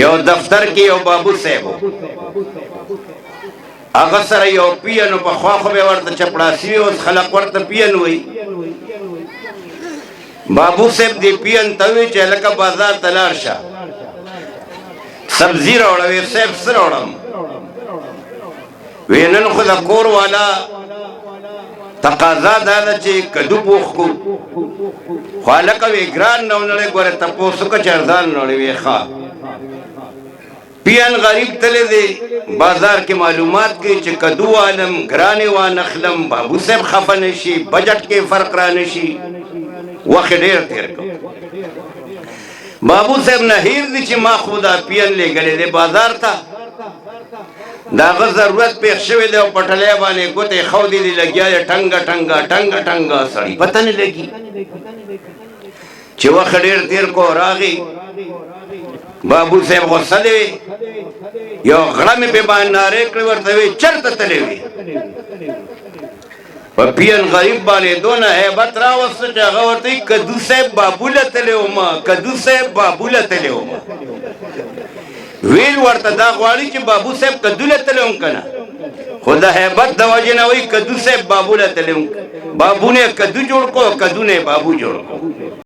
یو دفتر کې یو بابو صاحب هغه سره یو پیانو په خوا خو به ورته چپړاسي وي، اوس خلک ورته پیان وایي. بابو صاحب دې پیان ته وایي چې هلکه بازار ته لاړ شه، سبزي راوړه. وی صاحب څه راوړم؟ وی نن خو د کور والا تقاضا دا ده چې کدو پوخ کړو. خو هلکه وی ګران نه ونړی، ګوره تپوس وکړه چې ارزان نړی. وی ښه. پیان غریب تللی دی بازار کې معلومات کوي چې کدو والم ګرانې وانخلم، بابو صاحب خفه نه شي، بجټ کې فرق را نه شي. وخت ډېر تېر کړ. بابو صاحب نه هیر دی چې ما خو دا پیان لېږلی دی بازار ته، د هغه ضرورت پېښ شوی دی او په ټلی باندې ګوتې ښودې دي، لګیا دی ټنګه ټنګه ټنګه ټنګه. سړي پته نه لګي چې وخت ډېر تېر کو راغی. بابو صاحب غصه دی، یو غړه مې پې باندې نارې کړې، ورته وی چېرته تللی وې؟ په پیان غریب باندې دونه هیبت راوسته چې هغه ورته وایي کدو صاحب بابو له تللی ومه، کدو صاحب بابو له تللی ومه. ویل ورته دا غواړي چې بابو صاحب کدو له تللی وم که نه، خو د هیبت د وجې نه وایي کدو صاحب بابو له تللی وم. بابو نه کدو جوړ کو، کدو نه بابو جوړ کو.